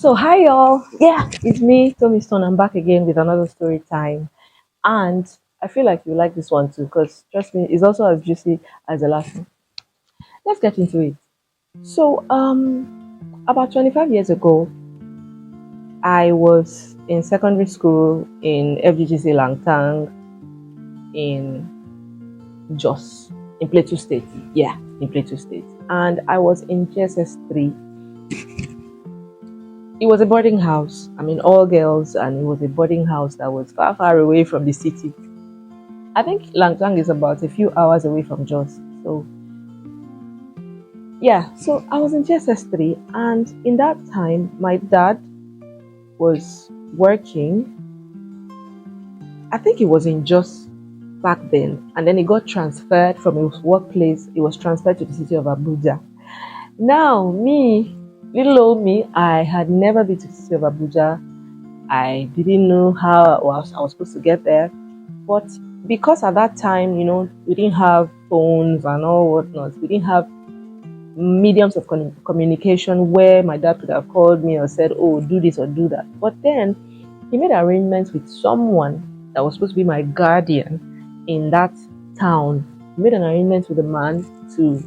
So hi y'all. Yeah, it's me, Tommy Stone. I'm back again with another story time. And I feel like you like this one too, because trust me, it's also as juicy as the last one. Let's get into it. So about 25 years ago, I was in secondary school in FGGC Langtang in Jos, in Plateau State. Yeah, in Plateau State. And I was in GSS 3. It was a boarding house. I mean, all girls, and it was a boarding house that was far, far away from the city. I think Langtang is about a few hours away from Jos. So, yeah, so I was in GSS 3, and in that time, my dad was working. I think he was in Jos back then, and then he got transferred from his workplace. He was transferred to the city of Abuja. Now, me, little old me, I had never been to the city of Abuja. I didn't know how I was supposed to get there. But because at that time, we didn't have phones and all whatnot, we didn't have mediums of communication where my dad could have called me or said, oh, do this or do that. But then he made arrangements with someone that was supposed to be my guardian in that town. He made an arrangement with a man to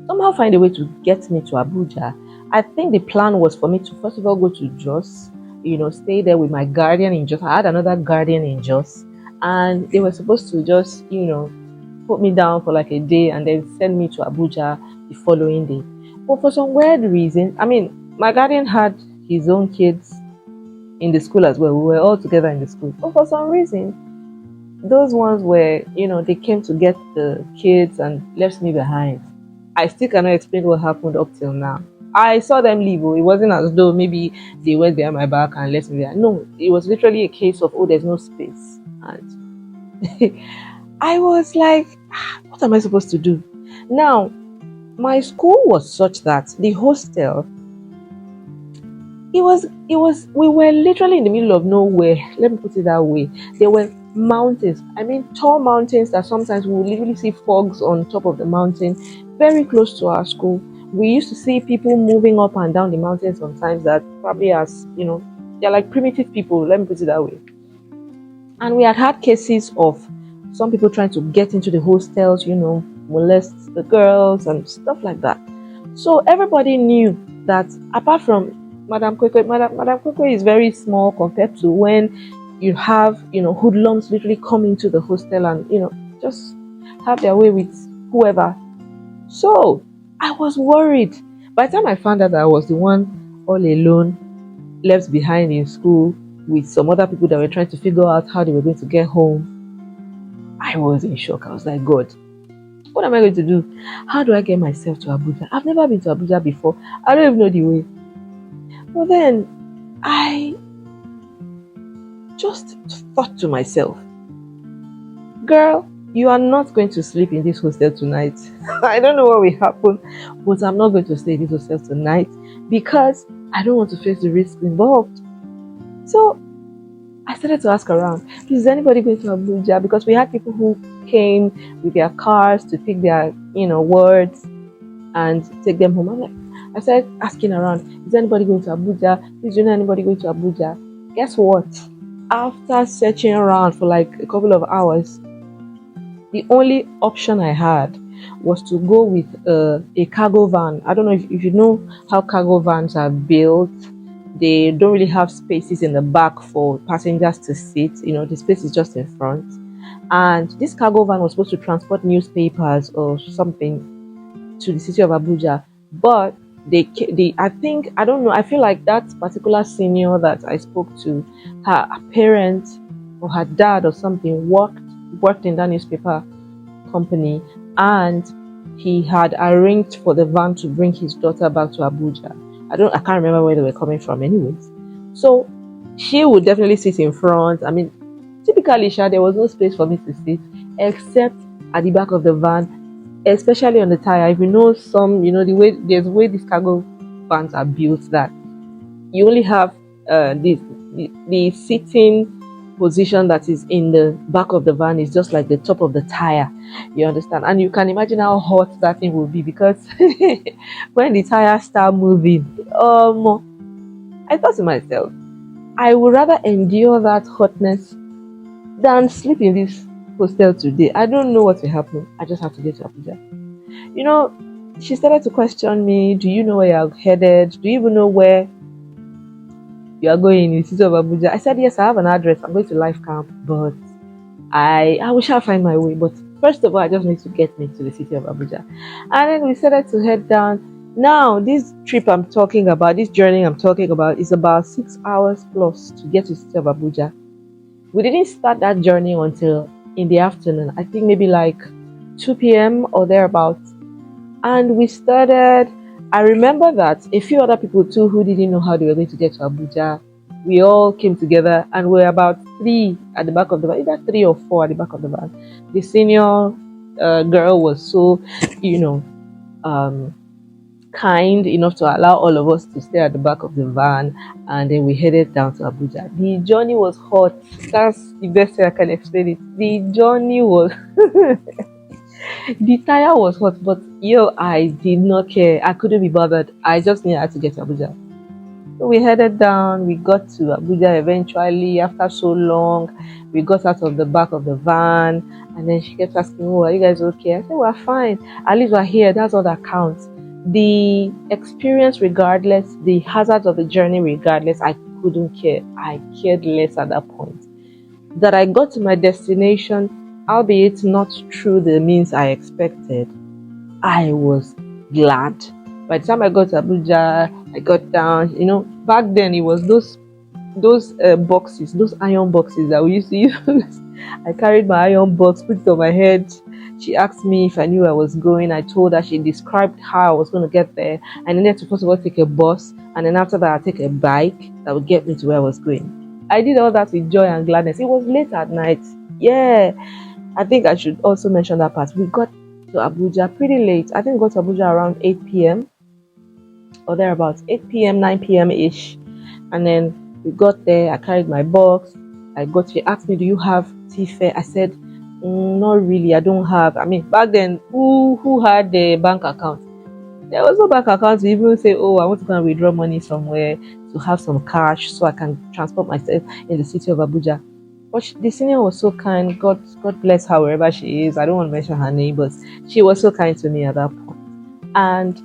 somehow find a way to get me to Abuja. I think the plan was for me to first of all go to Jos, stay there with my guardian in Jos. I had another guardian in Jos, and they were supposed to just, put me down for like a day and then send me to Abuja the following day. But for some weird reason, I mean, my guardian had his own kids in the school as well. We were all together in the school. But for some reason, those ones were, they came to get the kids and left me behind. I still cannot explain what happened up till now. I saw them leave. It wasn't as though maybe they went behind my back and left me there. No, it was literally a case of, oh, there's no space. And I was like, what am I supposed to do? Now, my school was such that the hostel, we were literally in the middle of nowhere. Let me put it that way. There were mountains. I mean, tall mountains that sometimes we would literally see fogs on top of the mountain, very close to our school. We used to see people moving up and down the mountain sometimes that probably they're like primitive people. Let me put it that way. And we had cases of some people trying to get into the hostels, molest the girls and stuff like that. So everybody knew that apart from Madam Kwekwe is very small compared to when you have, hoodlums literally come into the hostel and, just have their way with whoever. So I was worried. By the time I found out that I was the one all alone, left behind in school with some other people that were trying to figure out how they were going to get home, I was in shock. I was like, God, what am I going to do? How do I get myself to Abuja? I've never been to Abuja before. I don't even know the way. Well, then I just thought to myself, girl, you are not going to sleep in this hostel tonight. I don't know what will happen, but I'm not going to stay in this hostel tonight because I don't want to face the risk involved. So I started to ask around, is anybody going to Abuja? Because we had people who came with their cars to pick their, words and take them home. I started asking around, is anybody going to Abuja? Is anybody going to Abuja? Guess what? After searching around for like a couple of hours, the only option I had was to go with a cargo van. I don't know if you know how cargo vans are built. They don't really have spaces in the back for passengers to sit. The space is just in front. And this cargo van was supposed to transport newspapers or something to the city of Abuja. But I don't know, I feel like that particular senior that I spoke to, her parents or her dad or something worked in that newspaper company, and he had arranged for the van to bring his daughter back to Abuja. I can't remember where they were coming from anyways. So she would definitely sit in front. I mean, typically, there was no space for me to sit except at the back of the van, especially on the tire. If you know there's a way these cargo vans are built that you only have the sitting position that is in the back of the van is just like the top of the tire. You understand? And you can imagine how hot that thing will be because when the tires start moving, I thought to myself, I would rather endure that hotness than sleep in this hostel today. I don't know what will happen. I just have to get to Abuja. You know, she started to question me. Do you know where you're headed? Do you even know where you are going in the city of Abuja? I said, yes, I have an address. I'm going to Life Camp, but I will shall find my way. But first of all, I just need to get me to the city of Abuja. And then we started to head down. Now, this trip I'm talking about, this journey I'm talking about, is about 6 hours plus to get to the city of Abuja. We didn't start that journey until in the afternoon. I think maybe like 2 p.m. or thereabouts. And we started. I remember that a few other people too who didn't know how they were going to get to Abuja, we all came together and we were about 3 at the back of the van, either 3 or 4 at the back of the van. The senior girl was so, you know, kind enough to allow all of us to stay at the back of the van, and then we headed down to Abuja. The journey was hot. That's the best way I can explain it. The journey was the tire was hot, but I did not care. I couldn't be bothered. I just needed to get to Abuja. So we headed down. We got to Abuja eventually. After so long, we got out of the back of the van, and then she kept asking, "Oh, are you guys okay?" I said, "We're fine. At least we're here. That's all that counts." The experience, regardless, the hazards of the journey, regardless, I couldn't care. I cared less at that point. That I got to my destination, albeit not through the means I expected, I was glad. By the time I got to Abuja, I got down. Back then it was those boxes, those iron boxes that we used to use. I carried my iron box, put it on my head. She asked me if I knew where I was going. I told her. She described how I was going to get there. I needed to first of all take a bus, and then after that, I'd take a bike that would get me to where I was going. I did all that with joy and gladness. It was late at night. Yeah, I think I should also mention that part. We got to Abuja pretty late. I think we got to Abuja around 8 p.m. or thereabouts, 8 p.m., 9 p.m. ish. And then we got there. I carried my box. She asked me, "Do you have tea fare?" I said, "Not really. I don't have." I mean, back then, who had the bank account? There was no bank account to even say, "Oh, I want to go and withdraw money somewhere to have some cash so I can transport myself in the city of Abuja." But the senior was so kind. God bless her wherever she is. I don't want to mention her name, but she was so kind to me at that point. And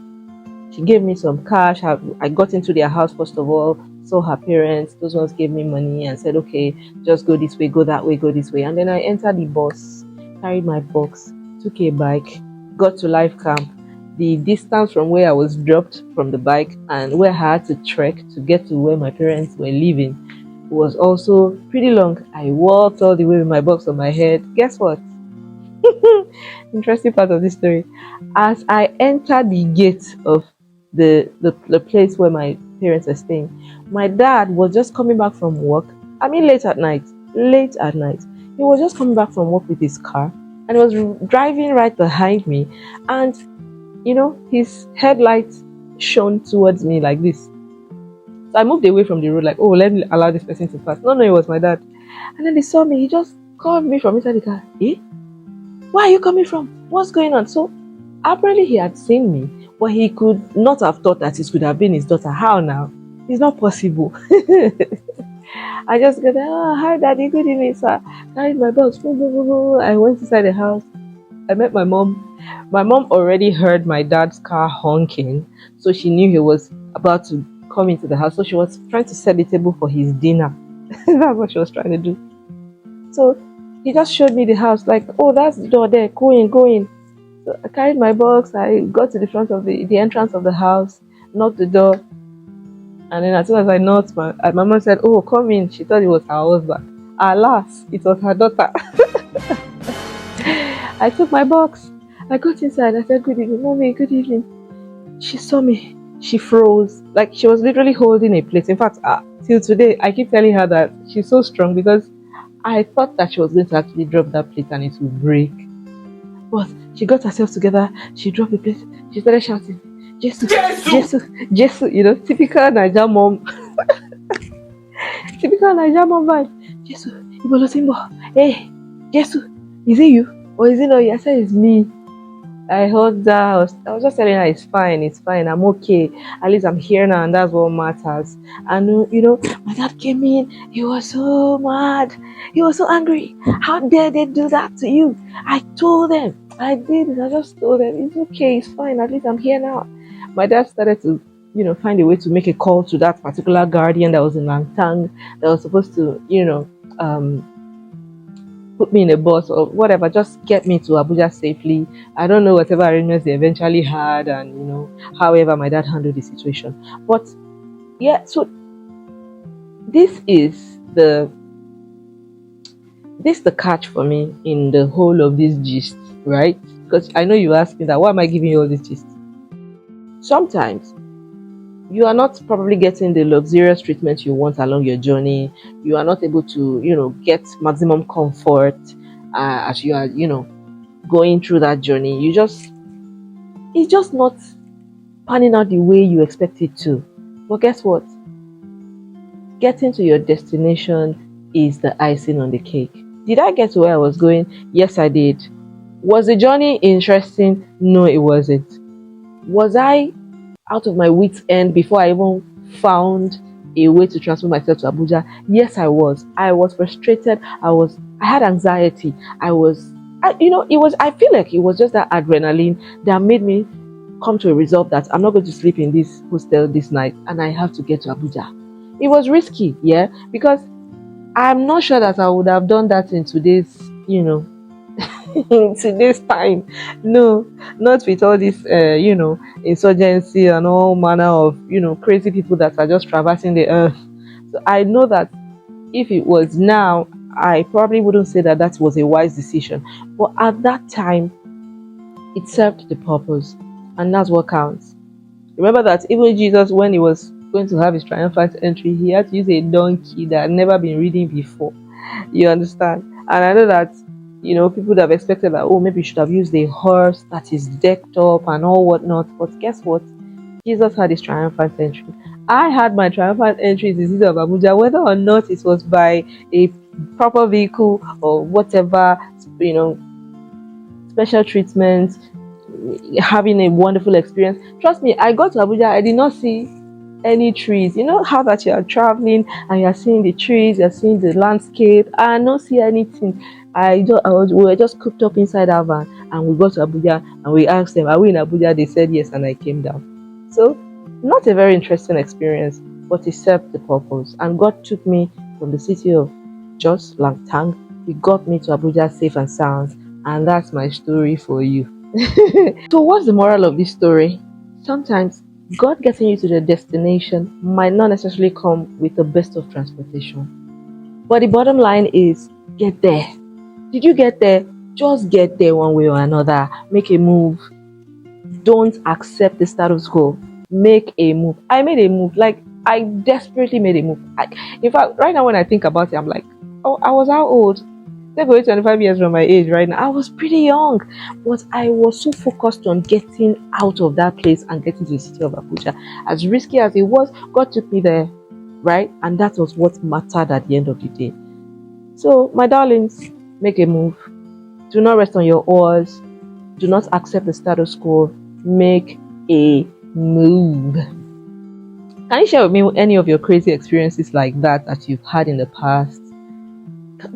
she gave me some cash. I got into their house first of all, saw her parents. Those ones gave me money and said, "Okay, just go this way, go that way, go this way." And then I entered the bus, carried my box, took a bike, got to Life Camp. The distance from where I was dropped from the bike and where I had to trek to get to where my parents were living was also pretty long. I walked all the way with my box on my head. Guess what? Interesting part of this story. As I entered the gate of the place where my parents are staying, my dad was just coming back from work. I mean, late at night. He was just coming back from work with his car, and he was driving right behind me, and his headlights shone towards me like this. So I moved away from the road, like, "Oh, let me allow this person to pass." No, it was my dad. And then he saw me. He just called me from inside the car. "Eh? Where are you coming from? What's going on?" So apparently he had seen me, but he could not have thought that it could have been his daughter. How now? It's not possible. I just got, "Oh, hi daddy, good evening, sir." Carried my box. I went inside the house. I met my mom. My mom already heard my dad's car honking, so she knew he was about to come into the house. So she was trying to set the table for his dinner. That's what she was trying to do. So he just showed me the house, like, "Oh, that's the door there. Go in." So I carried my box. I got to the front of the entrance of the house, knocked the door, and then as soon as I knocked, my mom said, "Oh, come in." She thought it was her husband. Alas, it was her daughter. I took my box. I got inside. I said, "Good evening, mommy. Good evening." She saw me. She froze. Like, she was literally holding a plate. In fact, till today, I keep telling her that she's so strong because I thought that she was going to actually drop that plate and it would break. But she got herself together. She dropped the plate. She started shouting, "Jesus, Jesus, Jesus!" Typical Niger mom. Typical Niger mom vibe. "Jesus, Ibolo Simbo. Hey, Jesus, is it you or is it not you?" I said, "It's me." I heard that. I was just telling her it's fine, I'm okay. At least I'm here now, and that's what matters. And my dad came in. He was so mad. He was so angry. How dare they do that to you? I told them. I did it. I just told them it's okay, it's fine. At least I'm here now. My dad started to, find a way to make a call to that particular guardian that was in Langtang that was supposed to, um, put me in a bus or whatever, just get me to Abuja safely. I don't know whatever arrangements they eventually had, and however my dad handled the situation. But yeah, so this is the catch for me in the whole of this gist, right? Because I know you asked me that, why am I giving you all this gist? Sometimes you are not probably getting the luxurious treatment you want along your journey. You are not able to, get maximum comfort as you are, going through that journey. It's just not panning out the way you expect it to. But guess what? Getting to your destination is the icing on the cake. Did I get to where I was going? Yes, I did. Was the journey interesting? No, it wasn't. Was I out of my wits' end before I even found a way to transfer myself to Abuja? Yes, I was. I was frustrated. I had anxiety. I feel like it was just that adrenaline that made me come to a resolve that I'm not going to sleep in this hostel this night and I have to get to Abuja. It was risky, yeah, because I'm not sure that I would have done that in today's, in today's time. No, not with all this, insurgency and all manner of, crazy people that are just traversing the earth. So I know that if it was now, I probably wouldn't say that that was a wise decision. But at that time, it served the purpose, and that's what counts. Remember that even Jesus, when he was going to have his triumphant entry, he had to use a donkey that had never been ridden before. You understand? And I know that, people would have expected that, oh, maybe you should have used a horse that is decked up and all whatnot. But guess what? Jesus had his triumphant entry. I had my triumphant entry in the city of Abuja, whether or not it was by a proper vehicle or whatever, special treatment, having a wonderful experience. Trust me, I got to Abuja, I did not see any trees. You know how that you are traveling and you are seeing the trees, you are seeing the landscape. I don't see anything. We were just cooped up inside our van, and we got to Abuja and we asked them, "Are we in Abuja?" They said yes, and I came down. So, not a very interesting experience, but it served the purpose. And God took me from the city of Jos Langtang. He got me to Abuja safe and sound, and that's my story for you. So, what's the moral of this story? Sometimes God getting you to the destination might not necessarily come with the best of transportation. But the bottom line is get there. Did you get there? Just get there one way or another. Make a move. Don't accept the status quo. Make a move. I made a move. Like, I desperately made a move. In fact, right now when I think about it, I'm like, oh, I was how old? They're going 25 years from my age right now. I was pretty young, but I was so focused on getting out of that place and getting to the city of Abuja. As risky as it was, God took me there, right? And that was what mattered at the end of the day. So, my darlings, make a move. Do not rest on your oars. Do not accept the status quo. Make a move. Can you share with me any of your crazy experiences like that you've had in the past?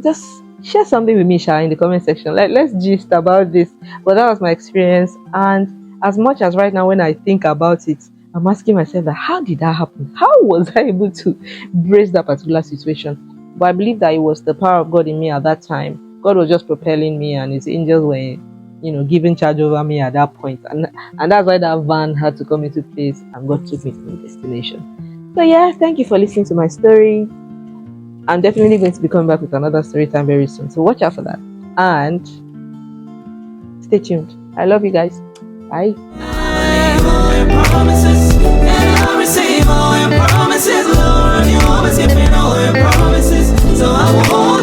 Just share something with me, Sha, in the comment section. Let's gist about this. But that was my experience, and as much as right now when I think about it, I'm asking myself that how did that happen? How was I able to brace that particular situation? But I believe that it was the power of God in me at that time. God was just propelling me, and His angels were, giving charge over me at that point, and that's why that van had to come into place, and God took me to my destination. So yeah, thank you for listening to my story. I'm definitely going to be coming back with another story time very soon. So watch out for that. And stay tuned. I love you guys. Bye.